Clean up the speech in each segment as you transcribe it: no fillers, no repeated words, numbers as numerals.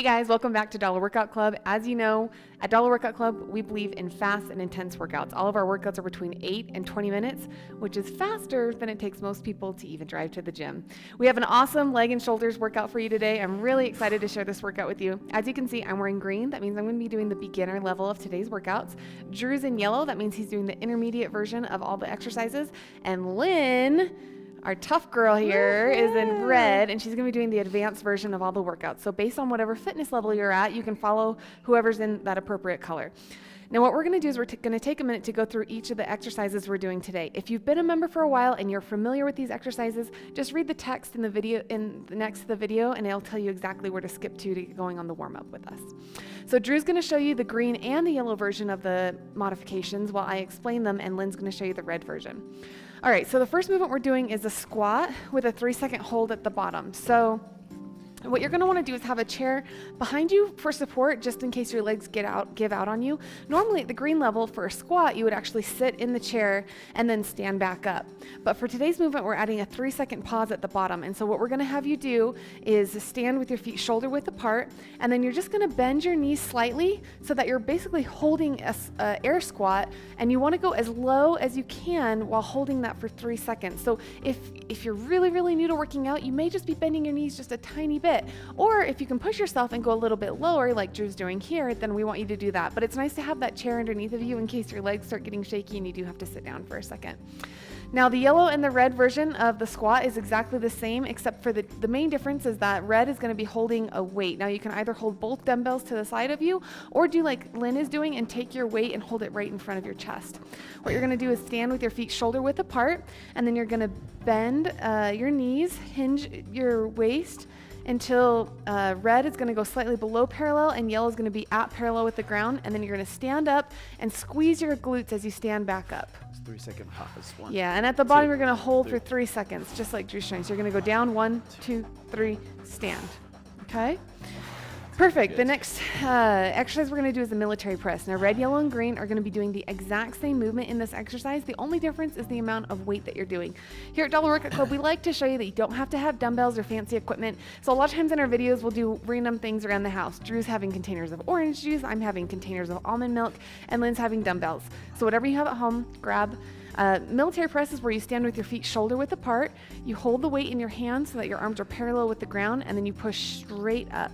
guys, welcome back to Dollar Workout Club. As you know, at Dollar Workout Club, we believe in fast and intense workouts. All of our workouts are between 8 and 20 minutes, which is faster than it takes most people to even drive to the gym. We have an awesome leg and shoulders workout for you today. I'm really excited to share this workout with you. As you can see, I'm wearing green. That means I'm going to be doing the beginner level of today's workouts. Drew's in yellow. That means he's doing the intermediate version of all the exercises. And Lynn, our tough girl here, is in red, and she's going to be doing the advanced version of all the workouts. So based on whatever fitness level you're at, you can follow whoever's in that appropriate color. Now what we're going to do is we're going to take a minute to go through each of the exercises we're doing today. If you've been a member for a while and you're familiar with these exercises, just read the text in the video next to the video, and it'll tell you exactly where to skip to get going on the warm-up with us. So Drew's going to show you the green and the yellow version of the modifications while I explain them, and Lynn's going to show you the red version. All right, so the first movement we're doing is a squat with a 3-second hold at the bottom. So what you're going to want to do is have a chair behind you for support, just in case your legs give out on you. Normally at the green level for a squat, you would actually sit in the chair and then stand back up. But for today's movement, we're adding a 3-second pause at the bottom. And so what we're going to have you do is stand with your feet shoulder width apart, and then you're just going to bend your knees slightly so that you're basically holding a air squat, and you want to go as low as you can while holding that for 3 seconds. So if you're really, really new to working out, you may just be bending your knees just a tiny bit. Or if you can push yourself and go a little bit lower like Drew's doing here, then we want you to do that. But it's nice to have that chair underneath of you in case your legs start getting shaky and you do have to sit down for a second. Now the yellow and the red version of the squat is exactly the same, except for the main difference is that red is going to be holding a weight. Now you can either hold both dumbbells to the side of you or do like Lynn is doing and take your weight and hold it right in front of your chest. What you're going to do is stand with your feet shoulder width apart, and then you're going to bend your knees, hinge your waist until red is going to go slightly below parallel and yellow is going to be at parallel with the ground, and then you're going to stand up and squeeze your glutes as you stand back up. 3-second pause. Yeah, and at the bottom you're going to hold for 3 seconds, just like Drew's showing. So you're going to go down, 1, 2, 3, stand. Okay? Perfect. Good. The next exercise we're going to do is the military press. Now red, yellow, and green are going to be doing the exact same movement in this exercise. The only difference is the amount of weight that you're doing. Here at Dollar Workout Club, we like to show you that you don't have to have dumbbells or fancy equipment. So a lot of times in our videos, we'll do random things around the house. Drew's having containers of orange juice, I'm having containers of almond milk, and Lynn's having dumbbells. So whatever you have at home, grab. Military press is where you stand with your feet shoulder width apart. You hold the weight in your hands so that your arms are parallel with the ground, and then you push straight up.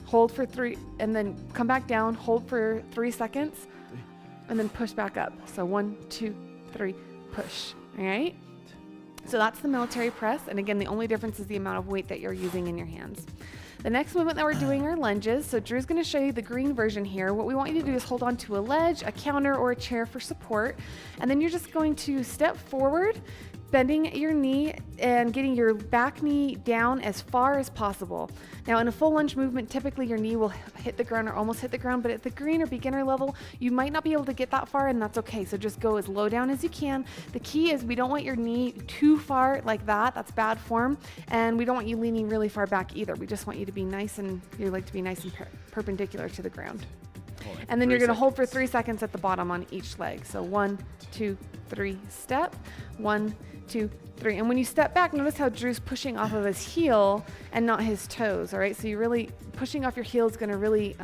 Hold for 3, and then come back down, hold for 3 seconds, and then push back up. So 1, 2, 3, push. All right? So that's the military press, and again, the only difference is the amount of weight that you're using in your hands. The next movement that we're doing are lunges. So Drew's going to show you the green version here. What we want you to do is hold on to a ledge, a counter, or a chair for support, and then you're just going to step forward, bending your knee and getting your back knee down as far as possible. Now in a full lunge movement, typically your knee will hit the ground or almost hit the ground, but at the green or beginner level, you might not be able to get that far, and that's okay. So just go as low down as you can. The key is we don't want your knee too far like that. That's bad form. And we don't want you leaning really far back either. We just want you to be nice, and your leg to be nice and perpendicular to the ground. And then you're going to hold for 3 seconds at the bottom on each leg. So 1, 2, 3, step. 1, 2, 3. And when you step back, notice how Drew's pushing off of his heel and not his toes. All right, so you're really pushing off your heel is going to really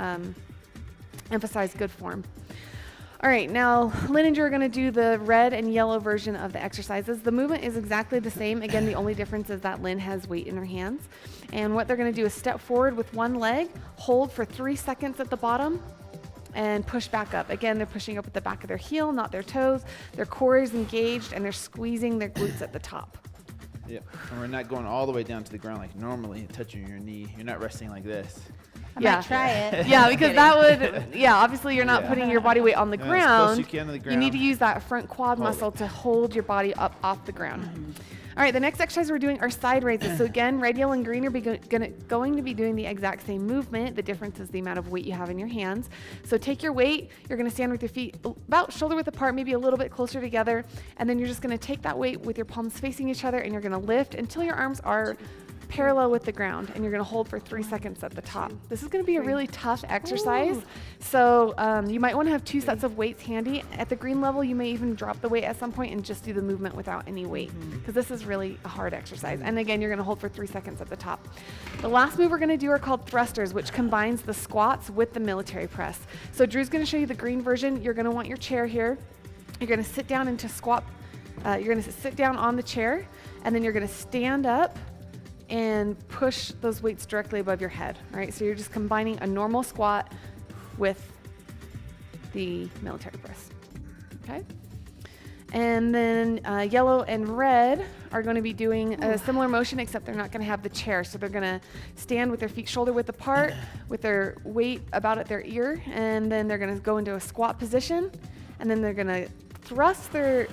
emphasize good form. All right, now Lynn and Drew are going to do the red and yellow version of the exercises. The movement is exactly the same. Again, the only difference is that Lynn has weight in her hands. And what they're going to do is step forward with one leg, hold for 3 seconds at the bottom, and push back up. Again, they're pushing up with the back of their heel, not their toes. Their core is engaged, and they're squeezing their glutes at the top. Yeah, and we're not going all the way down to the ground like normally, touching your knee. You're not resting like this. I might try it. Yeah, because that would, obviously you're not putting your body weight on the ground. As close as you can to the ground. You need to use that front quad muscle to hold your body up off the ground. All right, the next exercise we're doing are side raises. So again, red, yellow, and green are going to be doing the exact same movement. The difference is the amount of weight you have in your hands. So take your weight, you're gonna stand with your feet about shoulder width apart, maybe a little bit closer together, and then you're just gonna take that weight with your palms facing each other, and you're gonna lift until your arms are parallel with the ground, and you're going to hold for 3 seconds at the top. This is going to be a really tough exercise. Ooh. So you might want to have 2 sets of weights handy. At the green level, you may even drop the weight at some point and just do the movement without any weight, because this is really a hard exercise. And again, you're going to hold for 3 seconds at the top. The last move we're going to do are called thrusters, which combines the squats with the military press. So Drew's going to show you the green version. You're going to want your chair here. You're going to sit down into squat. You're going to sit down on the chair, and then you're going to stand up and push those weights directly above your head. All right, so you're just combining a normal squat with the military press. Okay, and then yellow and red are going to be doing a similar motion, except they're not going to have the chair. So they're going to stand with their feet shoulder width apart, with their weight about at their ear, and then they're going to go into a squat position, and then they're going to thrust their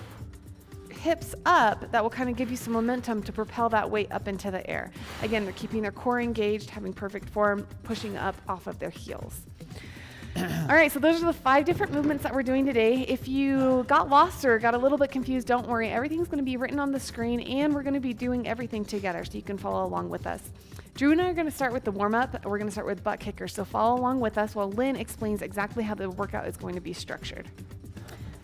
hips up. That will kind of give you some momentum to propel that weight up into the air. Again, they're keeping their core engaged, having perfect form, pushing up off of their heels. All right, so those are the 5 different movements that we're doing today. If you got lost or got a little bit confused, don't worry. Everything's going to be written on the screen, and we're going to be doing everything together so you can follow along with us. Drew and I are going to start with the warm-up. We're going to start with butt kickers, so follow along with us while Lynn explains exactly how the workout is going to be structured.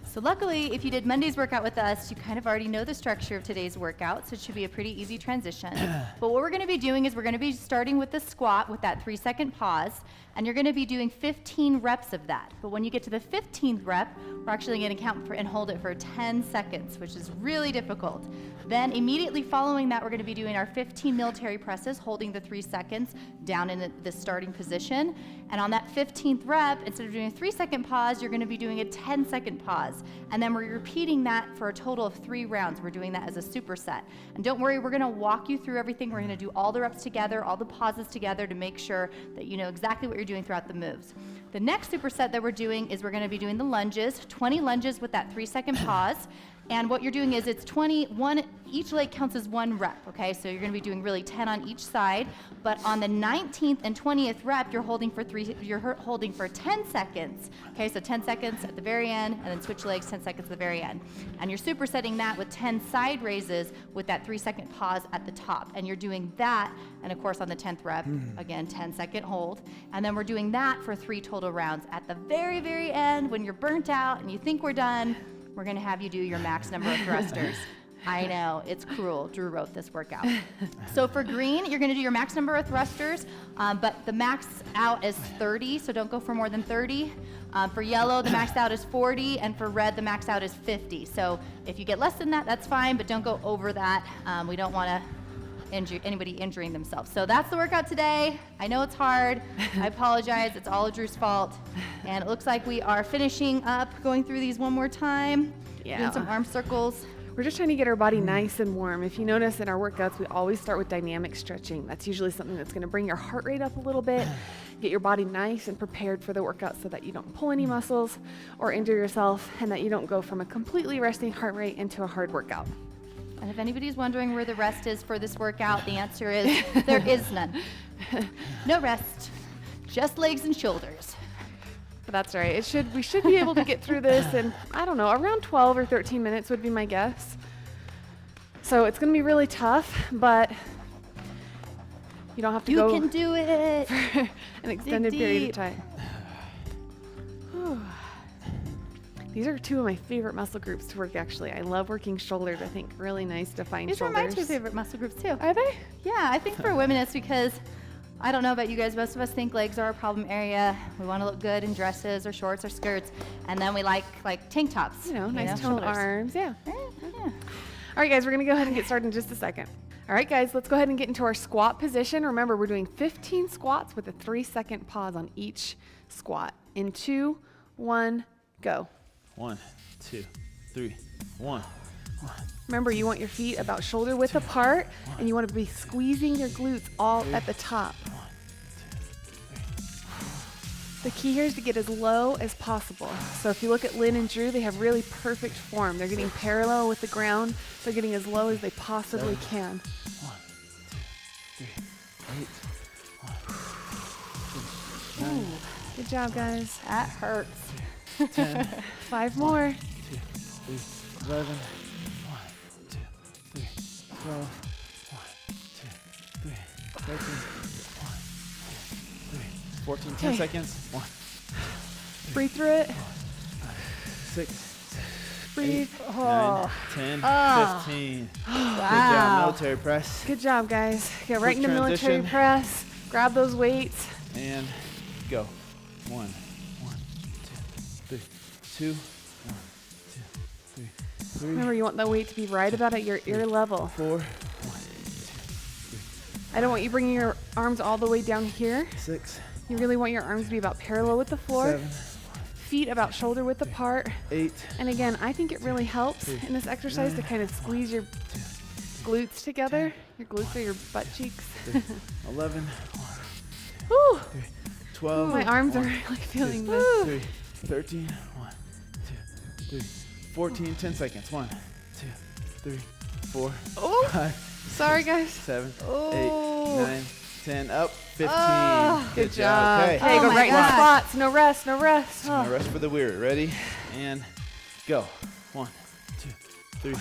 So luckily, if you did Monday's workout with us, you kind of already know the structure of today's workout, so it should be a pretty easy transition. But what we're going to be doing is we're going to be starting with the squat with that 3-second pause, and you're going to be doing 15 reps of that. But when you get to the 15th rep, we're actually going to count for and hold it for 10 seconds, which is really difficult. Then immediately following that, we're going to be doing our 15 military presses, holding the 3 seconds down in the starting position. And on that 15th rep, instead of doing a 3-second pause, you're going to be doing a 10-second pause. And then we're repeating that for a total of 3 rounds. We're doing that as a superset. And don't worry, we're going to walk you through everything. We're going to do all the reps together, all the pauses together to make sure that you know exactly what you're doing throughout the moves. The next superset that we're doing is we're going to be doing the lunges, 20 lunges with that 3-second pause. And what you're doing is it's 21, each leg counts as 1 rep, okay? So you're gonna be doing really 10 on each side, but on the 19th and 20th rep, you're holding for 10 seconds, okay? So 10 seconds at the very end, and then switch legs 10 seconds at the very end. And you're supersetting that with 10 side raises with that 3-second pause at the top. And you're doing that, and of course on the 10th rep, again, 10-second hold. And then we're doing that for 3 total rounds. At the very, very end, when you're burnt out and you think we're done, we're going to have you do your max number of thrusters. I know, it's cruel. Drew wrote this workout. So for green, you're going to do your max number of thrusters, but the max out is 30, so don't go for more than 30. For yellow, the max out is 40, and for red, the max out is 50. So if you get less than that, that's fine, but don't go over that. We don't want to anybody injuring themselves. So that's the workout today. I know it's hard. I apologize. It's all of Drew's fault. And it looks like we are finishing up going through these one more time. Yeah. Doing some arm circles. We're just trying to get our body nice and warm. If you notice in our workouts, we always start with dynamic stretching. That's usually something that's going to bring your heart rate up a little bit, get your body nice and prepared for the workout so that you don't pull any muscles or injure yourself, and that you don't go from a completely resting heart rate into a hard workout. And if anybody's wondering where the rest is for this workout, the answer is there is none. No rest, just legs and shoulders. But that's all right. We should be able to get through this in, I don't know, around 12 or 13 minutes would be my guess. So it's going to be really tough, but you don't have to go You can do it. for an extended period of time. These are 2 of my favorite muscle groups to work, actually. I love working shoulders. I think really nice to find These shoulders. are my 2 favorite muscle groups too. Are they? Yeah, I think for women it's because, I don't know about you guys, most of us think legs are a problem area. We want to look good in dresses or shorts or skirts, and then we like tank tops. You know, nice toned shoulders. arms. Yeah. Yeah. All right, guys, we're going to go ahead and get started in just a second. All right, guys, let's go ahead and get into our squat position. Remember, we're doing 15 squats with a 3-second pause on each squat. In 2, 1, go. 1, 2, 3, 1. Remember, you want your feet about shoulder width apart, and you want to be squeezing your glutes all at the top. The key here is to get as low as possible. So if you look at Lynn and Drew, they have really perfect form. They're getting parallel with the ground. They're getting as low as they possibly can. 1, 2, 3, 8, 1, 2, 9, Good job, guys. That hurts. 10, 5 more. 2, 3, 11, 1, 2, 3, 12, 1, 2, 3, 13. 1, 2, 3. 14, 10 Okay. seconds. 1, Breathe through it. 6, Breathe. 9, 10, Oh. 15. Good Wow. job, military press. Good job, guys. Get right Quick into military transition. press. Grab those weights. And go. 1, 2, 3, 2, 1, 2, 3, 3, Remember, you want the weight to be right about at your ear level. 4, 1, I don't want you bringing your arms all the way down here. 6, You really want your arms to be about parallel with the floor. 7, Feet about shoulder width apart. 8, And again, I think it really helps in this exercise to kind of squeeze your glutes together. Your glutes are your butt cheeks. 11, Woo! 12, My arms are 1, really feeling 2, this. 3, 13, 1, 2, 3, 14, 10 seconds. 1, 2, 3, 4, Oh, 5, sorry, guys. 7, Oh. 8, 9, 10, up, 15. Oh, good job. Okay. Okay, Oh go my right in the gosh. squats. No rest, no rest. Now rest for the weary. Ready? And go. 1, 2, 3,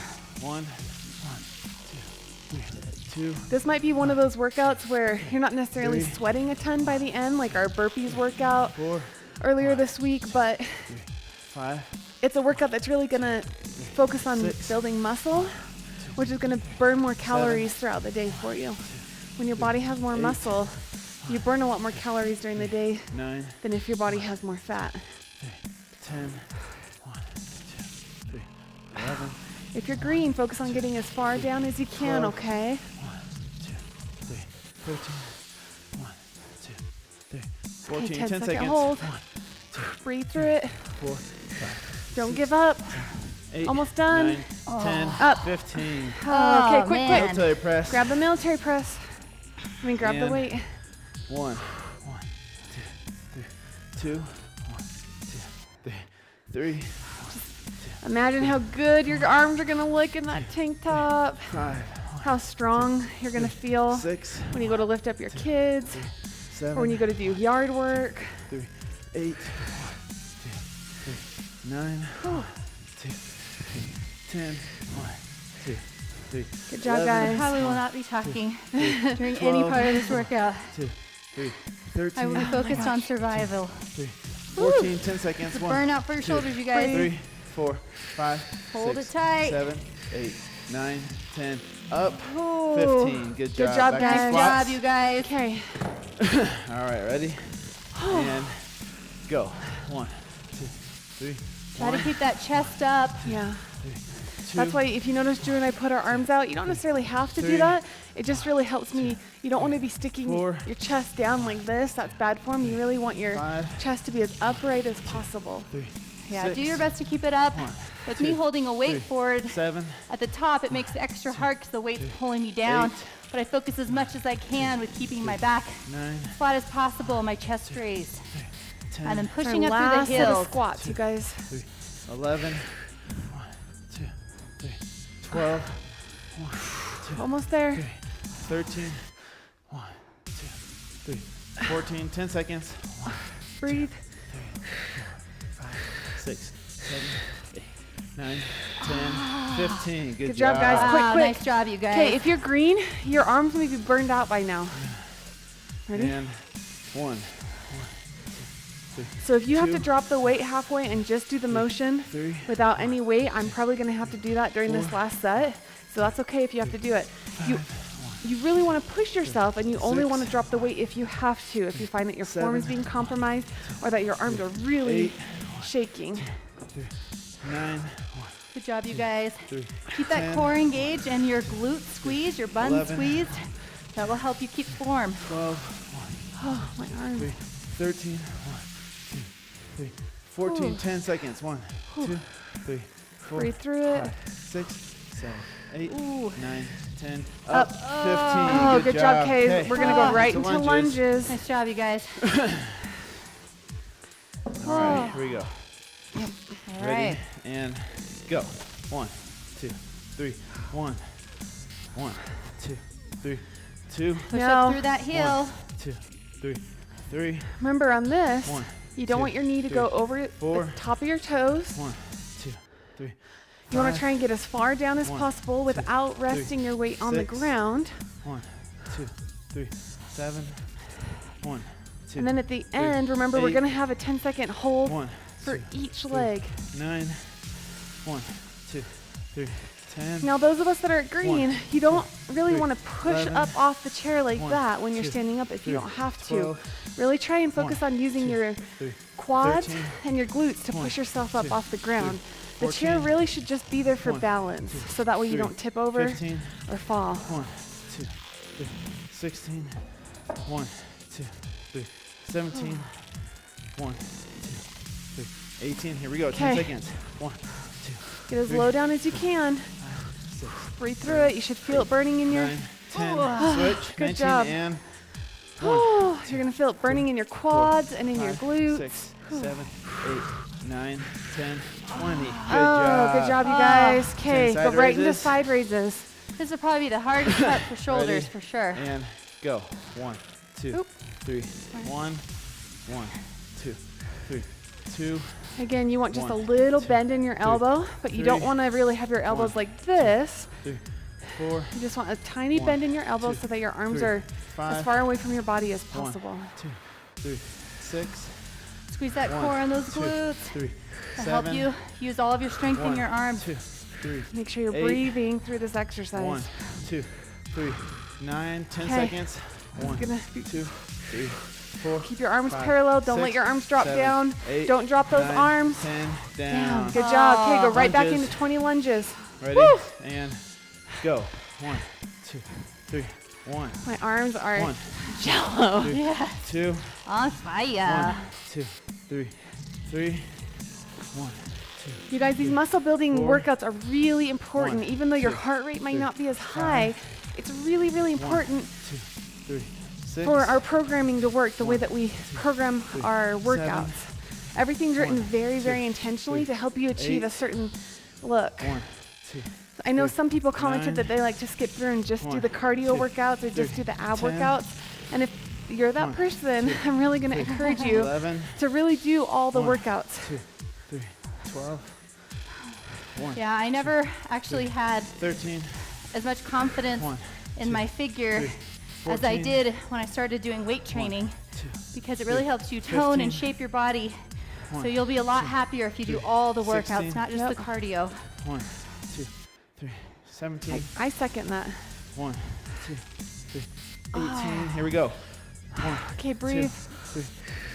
1, 2, 3, 2. This might be one of those workouts where you're not necessarily 3, sweating a ton by the end, like our burpees workout 4, earlier this week, but 5, it's a workout that's really gonna focus on 6, building muscle, which is gonna burn more calories throughout the day for you. When your body has more 8, muscle, you burn a lot more calories during the day 9, than if your body has more fat. 10, 1, 2, 3, 11, If you're green, focus on getting as far down as you can, 12. okay? 1, 2, 3, 13, 1, 2, 3, 14, 10 10-second seconds. hold. 1, Breathe through it. 4, 5, Don't give up. 8, Almost done. 9, 10, Up. 15. Oh, Okay, quick, man. quick. Military press. Grab the military press. I mean, grab the And weight. 1, 2, 3, 2, 1, 2, 3, 3, Imagine how good your arms are gonna look in that tank top. 5, How strong you're gonna feel 6, when you go to lift up your kids, 7, or when you go to do yard work. 3, 8, 9, 2, 3, 10, 1, 2, 3. Good job, 11, guys. Probably will not be talking 3, during any 12, part of this workout. 2, 3, I 13, will be focused on survival. 3, 14, 10 seconds. 1, Burn out for your 2, shoulders, you guys. 3, 4, 5, Hold 6, it tight. 7, 8, 9, 10, up, Ooh. 15. Good job. Good job, Back to guys. Good squats. job, you guys. Okay. All right, ready? And go. 1, 2, 3, Try to 1, keep that chest up. Yeah. 3, 2, That's why if you notice Drew and I put our arms out, you don't necessarily have to do 3, that. It just really helps me. You don't want to be sticking 4, your chest down like this. That's bad form. You really want your 5, chest to be as upright as possible. 3, Yeah, 6, do your best to keep it up. 1, With 2, me holding a weight 3, forward 7, at the top, it makes it extra hard because the weight's pulling me down. 8, But I focus as much as I can with keeping my back 9, as flat as possible, my chest raised. 10, And then Our pushing up through last the set of hills. squats, you guys. 3, 11, 1, 2, 3, 12, 1, 2, Almost there. 13, 1, 2, 3, 14, 10 seconds. 1, Breathe. 5, 6, 7, 8, 9, 10, 15. Good job, guys. Quick, Wow, quick. nice job, you guys. Okay, if you're green, your arms may be burned out by now. Ready? And 1, So if you have to 2, drop the weight halfway and just do the motion 3, without any weight, I'm probably going to have to do that during this 4, last set. So that's okay if you have to do it. You really want to push yourself, and you only 6, want to drop the weight if you have to, if you find that your form is 7, being compromised or that your arms are really 8, shaking. 9, Good job, you guys. 3, Keep that 10, core engaged and your glute squeezed, your bun 11, squeezed. That will help you keep form. 12, Oh, my 3, arms. 13, 1, 2, 3, 14, Ooh. 10 seconds. 1, 2, 3, 4, Breathe through it. 5, 6, 7, 8, Ooh. 9, 10, Up. up, 15. Oh, good job, Kay. Okay. We're going to go right To into lunges. Nice job, you guys. All right, here we go. All Ready? right. And go. 1, 2, 3, 1, 1, 2, 3, 2, Push Now- up through that heel. 2, 3, 3, Remember, on this, 1, you don't 2, want your knee to 3, go over 4, the top of your toes. 1, 2, 3. You want to 5, try and get as far down as 1, possible 2, without 3, resting your weight on the 6, ground. 1, 2, 3, 7. 1, 2. And then at the 3, end, remember, we're 8, going to have a 10-second hold 1, for 2, each 3, leg. 9. 1, 2, 3, 10. Now, those of us that are at green, 1, you don't 2, really 3, want to push 11, up off the chair like 1, that when you're 2, standing up if you 3, don't have 12, to. Really try and focus 1, on using 2, your 3, quads 13, and your glutes to 1, push yourself up 2, off the ground. 3, The chair 14, really should just be there for 1, balance, 2, so that way you 3, don't tip over 15, or fall. 1, 2, 3, 16. 1, 2, 3, 17. 1, 2, 3, 18. Here we go. 10 Okay. seconds. 1, 2, Get as 3, low down as you can. 5, 6, Breathe through it. You should feel it burning in your. 9, 10. Switch. Good 19 job. and Oh, you're gonna feel it burning in your quads and in your 5, glutes. 6, 7, 8, 9, 10, 20. Good Oh, job. good job, you guys. 10 Okay, go side right into raises. side raises. This will probably be the hardest cut for shoulders Ready? for sure. And go. 1, 2, Oop. 3, 1, 1, 2, 3, 2. Again, you want just a 1, little 2, bend in your 3, elbow, but you don't 3, want to really have your elbows 1, like this. 3, 4, You just want a tiny 1, bend in your elbow 2, so that your arms 3, are 5, as far away from your body as 1, possible. 2, 3, 6, Squeeze that 1, core on those 2, glutes 3, to 7, help you use all of your strength in 1, your arms. 2, 3, Make sure you're 8, breathing through this exercise. 1, 2, 3, 9, 10 Okay. seconds. 1, gonna 2, 3, 4. Keep your arms 5, parallel. Don't let 6, your arms drop 7, down. 8, Don't drop those 9, arms 10 down. down. Good job. Okay, go right back Lunges. into 20 lunges. Ready? Woo! And go. 1, 2, 3, 1. My arms are 1, jello. 2, Yeah. 2, On 1, fire. 2, 3, 3, 1, 2. You guys, these muscle building 4, workouts are really important. 1, Even though your 2, heart rate might 3, not be as 5, high, it's really, really 1, important 2, 3, 6. for our programming to work the way 1, that we 2, program 3, our 7, workouts. Everything's written 1, very, 2, very intentionally 3, to help you achieve 8, a certain look. 1, 2. I know 3, some people commented 9, that they like to skip through and just do 1, the cardio 2, workouts or just 3, do the ab 10, workouts. And if you're that 1, person, 2, I'm really going to 3, encourage you 11, to really do all the 1, workouts. 2, 3, 12, 1, Yeah, I never actually had 13, as much confidence 1, in my figure 3, as I 14, did when I started doing weight 1, training 2, because it really 3, helps you tone and 15, shape your body. 1, So you'll be a lot happier if you do all the workouts, 16, not just Yep. the cardio. 1, 2, 3, 17, I second that. 1, 2, 3, 18. Here we go. 1, Okay, 2, breathe. 3,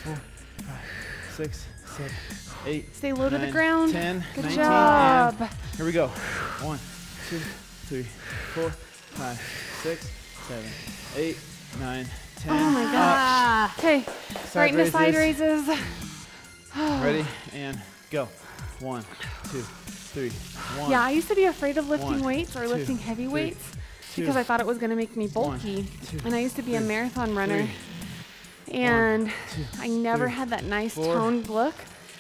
4, 5, 6, 7, 8. Stay low to the 9, ground. 10, Good 19, job. and here we go. 1, 2, 3, 4, 5, 6, 7, 8, 9, 10. Oh my gosh. Ah, Okay, right into side raises. Ready? And go. 1, 2, 3, 1. Yeah, I used to be afraid of lifting 1, weights or 2, lifting heavy 3, weights 2, because I thought it was going to make me 1, bulky. 2, And I used to be a 3, marathon runner. 3, And 2, I never 3, had that nice 4, toned look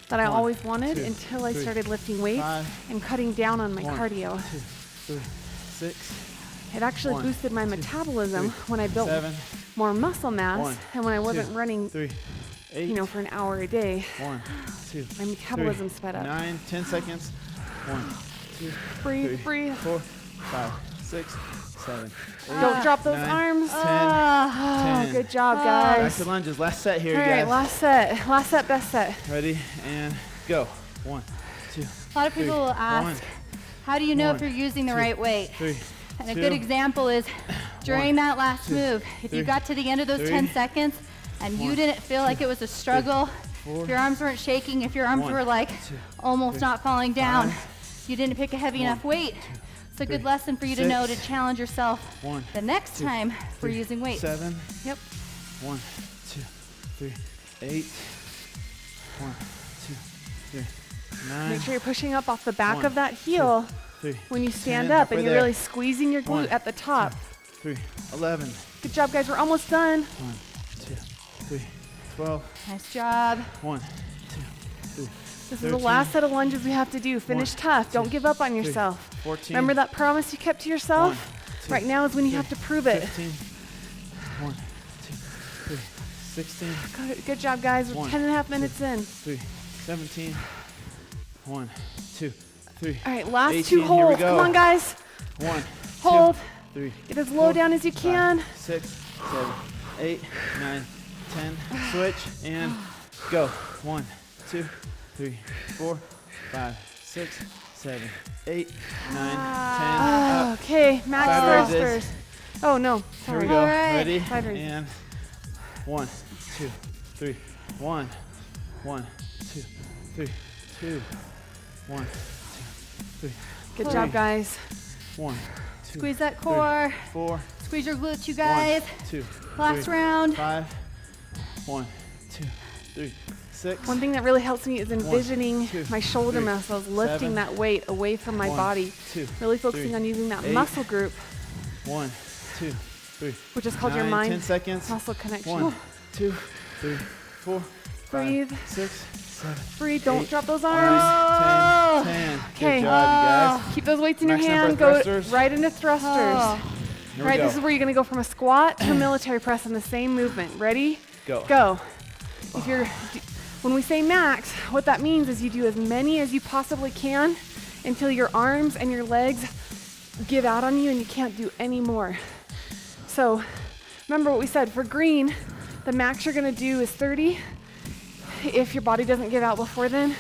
that I 1, always wanted 2, until I 3, started lifting weights 5, and cutting down on my 1, cardio. 2, 3, 6, It actually 1, boosted my 2, metabolism 3, when I built 7, more muscle mass 1, and when I wasn't 2, running, 3, 8, you know, for an hour a day. 1, 2, My metabolism 3, sped up. 9, 10 seconds. 1, 2, Breathe, 3, breathe. 4, 5, 6, 7, 8. Don't drop those 9, arms. 10. Oh, 10. good job, Back guys. to lunges. Last set here, All you right, guys. last set, best set. Ready? And go. 1, 2, a lot of people 3, will ask, 1, how do you know 1, if you're using the 2, right weight? 3, And a 2, good example is during 1, that last 2, move, if you 3, got to the end of those 3, 10 seconds and you 1, didn't feel like it was a struggle, 4, if your arms weren't shaking, if your arms 1, were like 2, almost 3, not falling down, 5, you didn't pick a heavy 1, enough weight. It's a good 3, lesson for you to know to 6, challenge yourself 1, the next 2, time we're 3, using weights. 7, Yep. 1, 2, 3, 8, 1, 2, 3, 9. Make sure you're pushing up off the back 1, of that heel 3, when you stand 10, up and halfway you're there. really squeezing your glute 1, at the top. 3, 11, Good job, guys. We're almost done. 1, 2, 3, 12, Nice job. 1, 2, 3, This is the 13, last set of lunges we have to do. Finish 1, tough. Don't 2, give up on 3, yourself. 14. Remember that promise you kept to yourself? 1, 2, Right now is when you 3, have to prove it. 15, 1, 2, 3, 16, Good job, guys. We're 1, 10 and a half 2, minutes in. 3, 17, 1, 2, 3, All right, last 18, two here we holds. go. Come on, guys. 1, Hold. 2, 3, Get as low 4, down as you 5, can. 6, 7, 8, 9, 10. Switch and go. 1, 2, 3, 4, 5, 6, 7, 8, 9, 10. Up. Okay, max Side thrusters. raises. Oh no, Here sorry. we go. All right. Ready? Side raises. And 1, 2, 3. 1, 1, 2, 3, 2. 1, 2, 3. Good Three. job, guys. 1, 2, Squeeze that 3, core. 4. Squeeze your glutes, you guys. 1, 2, Last 3, round. 5. 1, 2, 3, 6. One thing that really helps me is envisioning 2, my shoulder 3, muscles lifting 7, that weight away from my 1, body. 2, Really focusing 3, on using that 8, muscle group, 1, 2, 3. which is called 9, your 10 seconds. mind-muscle connection. 1, 2, 3, 4, 5, Breathe. 6, 7. Breathe, don't 8, drop those 9, arms. 10, 10. Okay. Good job, you guys. Keep those weights in your Max number hand. of Go thrusters. right into thrusters. Oh. Here All we right, go. this is where you're gonna go from a squat to a military press in the same movement. Ready? Go. Go. If you're, when we say max, what that means is you do as many as you possibly can until your arms and your legs give out on you and you can't do any more. So remember what we said, for green, the max you're gonna do is 30 if your body doesn't give out before then.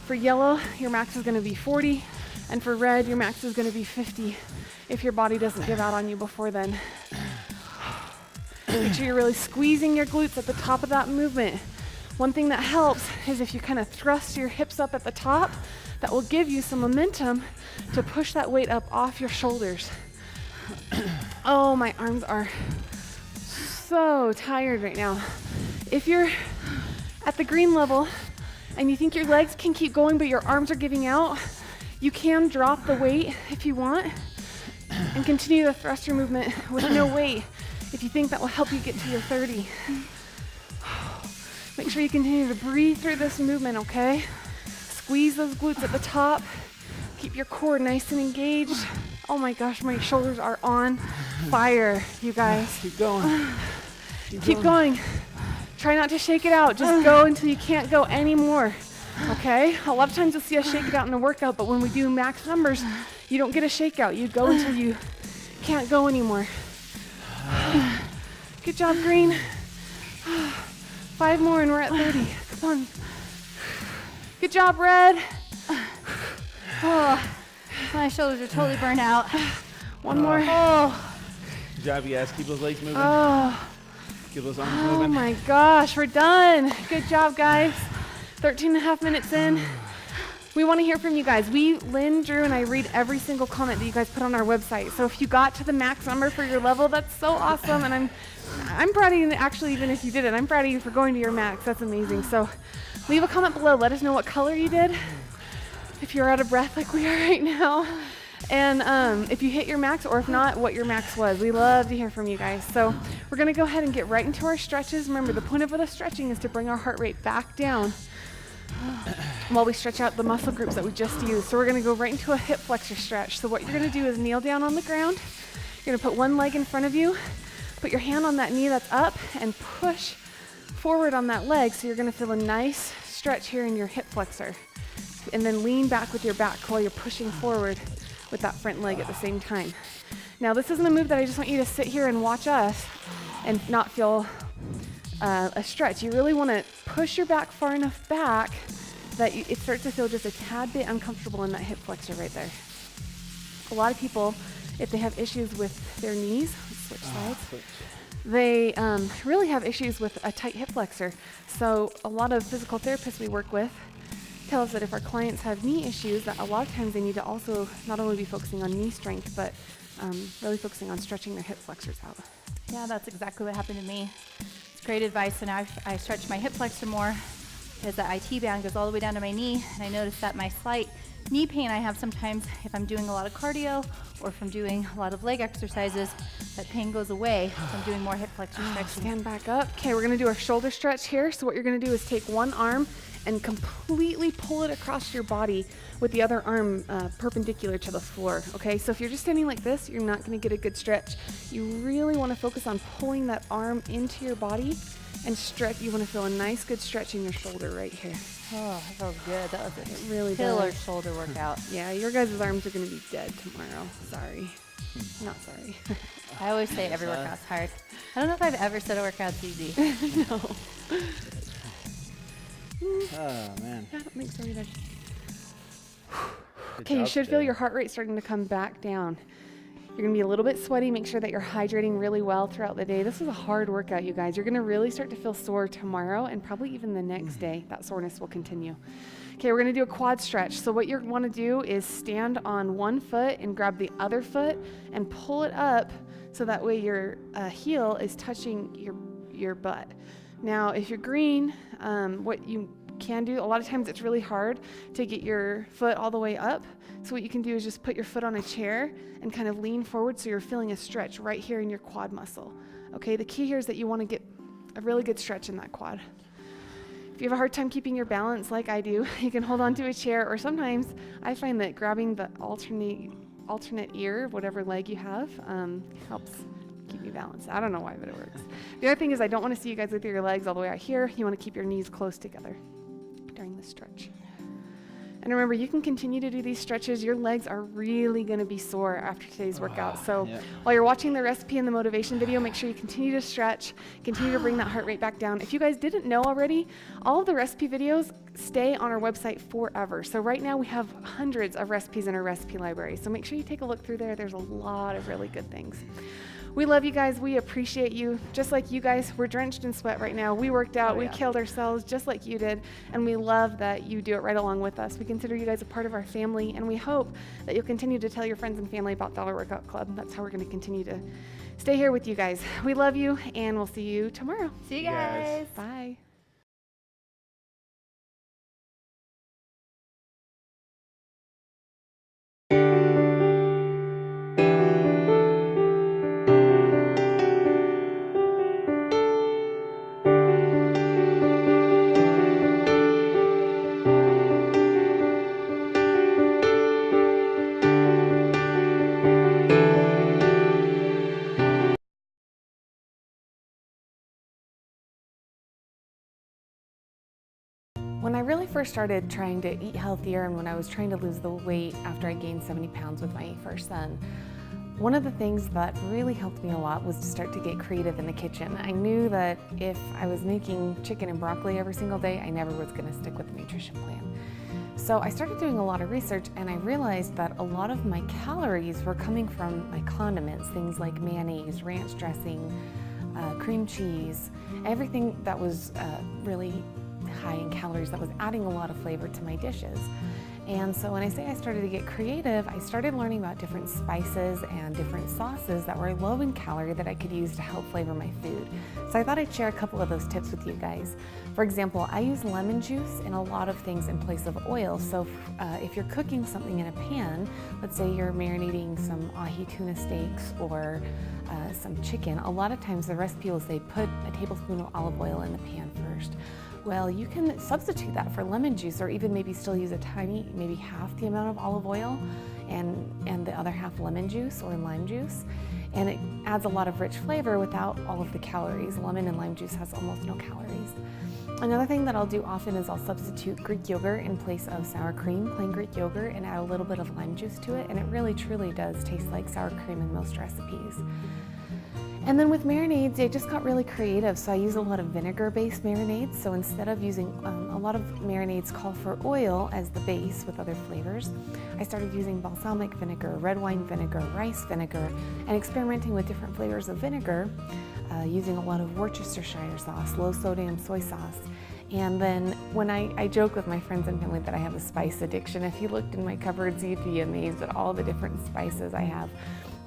For yellow, your max is gonna be 40, and for red, your max is gonna be 50 if your body doesn't give out on you before then. Make sure you're really squeezing your glutes at the top of that movement. One thing that helps is if you kind of thrust your hips up at the top, that will give you some momentum to push that weight up off your shoulders. Oh, my arms are so tired right now. If you're at the green level and you think your legs can keep going but your arms are giving out, you can drop the weight if you want and continue the thruster movement with no weight if you think that will help you get to your 30. Make sure you continue to breathe through this movement, okay? Squeeze those glutes at the top. Keep your core nice and engaged. Oh my gosh, my shoulders are on fire, you guys. Keep going. Keep going. Try not to shake it out. Just go until you can't go anymore, okay? A lot of times you'll see us shake it out in a workout, but when we do max numbers, you don't get a shakeout. You go until you can't go anymore. Good job, green. 5 more and we're at 30. Come on. Good job, red. Oh, my shoulders are totally burnt out. One more. Oh, Good job, you guys. Keep those legs moving. Oh, Keep those arms oh moving. my gosh, we're done. Good job, guys. 13 and a half minutes in. We want to hear from you guys. Lynn, Drew, and I read every single comment that you guys put on our website. So if you got to the max number for your level, that's so awesome. And I'm proud of you, actually, even if you did it. I'm proud of you for going to your max. That's amazing. So leave a comment below. Let us know what color you did, if you're out of breath like we are right now. And if you hit your max, or if not, what your max was. We love to hear from you guys. So we're going to go ahead and get right into our stretches. Remember, the point of the stretching is to bring our heart rate back down while we stretch out the muscle groups that we just used. So we're going to go right into a hip flexor stretch. So what you're going to do is kneel down on the ground. You're going to put one leg in front of you, put your hand on that knee that's up, and push forward on that leg. So you're going to feel a nice stretch here in your hip flexor. And then lean back with your back while you're pushing forward with that front leg at the same time. Now, this isn't a move that I just want you to sit here and watch us and not feel a stretch. You really want to push your back far enough back that it starts to feel just a tad bit uncomfortable in that hip flexor right there. A lot of people, if they have issues with their knees, let's switch sides, they really have issues with a tight hip flexor. So a lot of physical therapists we work with tell us that if our clients have knee issues, that a lot of times they need to also not only be focusing on knee strength, but really focusing on stretching their hip flexors out. yeah, that's exactly what happened to me. It's great advice, and I stretch my hip flexor more because the IT band goes all the way down to my knee, and I noticed that my slight knee pain I have sometimes if I'm doing a lot of cardio or if I'm doing a lot of leg exercises, that pain goes away if I'm doing more hip flexor stretching. Stand back up. Okay, we're gonna do our shoulder stretch here. So what you're gonna do is take one arm and completely pull it across your body with the other arm perpendicular to the floor, okay? So if you're just standing like this, you're not gonna get a good stretch. You really wanna focus on pulling that arm into your body and stretch. You wanna feel a nice, good stretch in your shoulder right here. Oh, that felt good. That was It really a killer does. shoulder workout. Yeah, your guys' arms are gonna be dead tomorrow. Sorry. Not sorry. I always say every workout's hard. I don't know if I've ever said a workout's easy. No. Oh, man. I don't think so either. Good Okay, you job should feel today. your heart rate starting to come back down. You're gonna be a little bit sweaty. Make sure that you're hydrating really well throughout the day. This is a hard workout, you guys. You're gonna really start to feel sore tomorrow and probably even the next day. That soreness will continue. Okay, we're gonna do a quad stretch. So what you wanna do is stand on one foot and grab the other foot and pull it up so that way your heel is touching your butt. Now, if you're green, what you can do, a lot of times it's really hard to get your foot all the way up. So what you can do is just put your foot on a chair and kind of lean forward so you're feeling a stretch right here in your quad muscle. Okay, the key here is that you want to get a really good stretch in that quad. If you have a hard time keeping your balance like I do, you can hold onto a chair, or sometimes I find that grabbing the alternate ear, whatever leg you have, helps keep you balanced. I don't know why, but it works. The other thing is I don't want to see you guys with your legs all the way out here. You want to keep your knees close together during the stretch. And remember, you can continue to do these stretches. Your legs are really going to be sore after today's workout. So while you're watching the recipe and the motivation video, make sure you continue to stretch, continue to bring that heart rate back down. If you guys didn't know already, all of the recipe videos stay on our website forever. So right now we have hundreds of recipes in our recipe library. So make sure you take a look through there. There's a lot of really good things. We love you guys. We appreciate you. Just like you guys, we're drenched in sweat right now. We worked out, we killed ourselves just like you did, and we love that you do it right along with us. We consider you guys a part of our family, and we hope that you'll continue to tell your friends and family about Dollar Workout Club. That's how we're going to continue to stay here with you guys. We love you, and we'll see you tomorrow. See you guys. Bye. When I really first started trying to eat healthier and when I was trying to lose the weight after I gained 70 pounds with my first son, one of the things that really helped me a lot was to start to get creative in the kitchen. I knew that if I was making chicken and broccoli every single day, I never was going to stick with the nutrition plan. So I started doing a lot of research, and I realized that a lot of my calories were coming from my condiments, things like mayonnaise, ranch dressing, cream cheese, everything that was really high in calories, that was adding a lot of flavor to my dishes. And so when I say I started to get creative, I started learning about different spices and different sauces that were low in calorie that I could use to help flavor my food. So I thought I'd share a couple of those tips with you guys. For example, I use lemon juice in a lot of things in place of oil. So if you're cooking something in a pan, let's say you're marinating some ahi tuna steaks or some chicken, a lot of times the recipe will say put a tablespoon of olive oil in the pan first. Well, you can substitute that for lemon juice, or even maybe still use a tiny, maybe half the amount of olive oil and the other half lemon juice or lime juice. And it adds a lot of rich flavor without all of the calories. Lemon and lime juice has almost no calories. Another thing that I'll do often is I'll substitute Greek yogurt in place of sour cream, plain Greek yogurt, and add a little bit of lime juice to it, and it really truly does taste like sour cream in most recipes. And then with marinades, I just got really creative, so I use a lot of vinegar-based marinades. So instead of using, a lot of marinades call for oil as the base with other flavors, I started using balsamic vinegar, red wine vinegar, rice vinegar, and experimenting with different flavors of vinegar, using a lot of Worcestershire sauce, low sodium soy sauce. And then when I joke with my friends and family that I have a spice addiction. If you looked in my cupboards, you'd be amazed at all the different spices I have.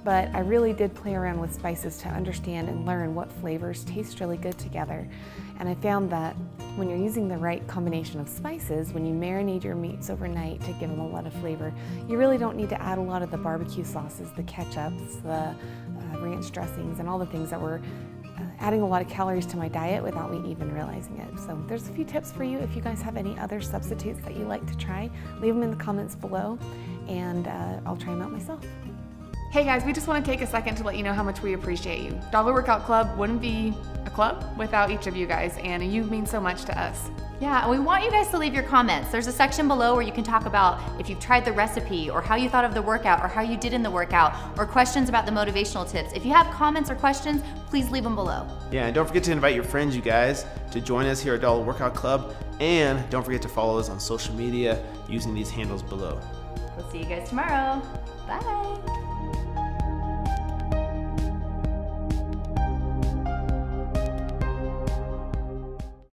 But I really did play around with spices to understand and learn what flavors taste really good together. And I found that when you're using the right combination of spices, when you marinate your meats overnight to give them a lot of flavor, you really don't need to add a lot of the barbecue sauces, the ketchups, the ranch dressings, and all the things that were adding a lot of calories to my diet without me even realizing it. So there's a few tips for you. If you guys have any other substitutes that you like to try, leave them in the comments below, and I'll try them out myself. Hey guys, we just want to take a second to let you know how much we appreciate you. Dollar Workout Club wouldn't be a club without each of you guys, and you mean so much to us. Yeah, and we want you guys to leave your comments. There's a section below where you can talk about if you've tried the recipe, or how you thought of the workout, or how you did in the workout, or questions about the motivational tips. If you have comments or questions, please leave them below. Yeah, and don't forget to invite your friends, you guys, to join us here at Dollar Workout Club. And don't forget to follow us on social media using these handles below. We'll see you guys tomorrow. Bye.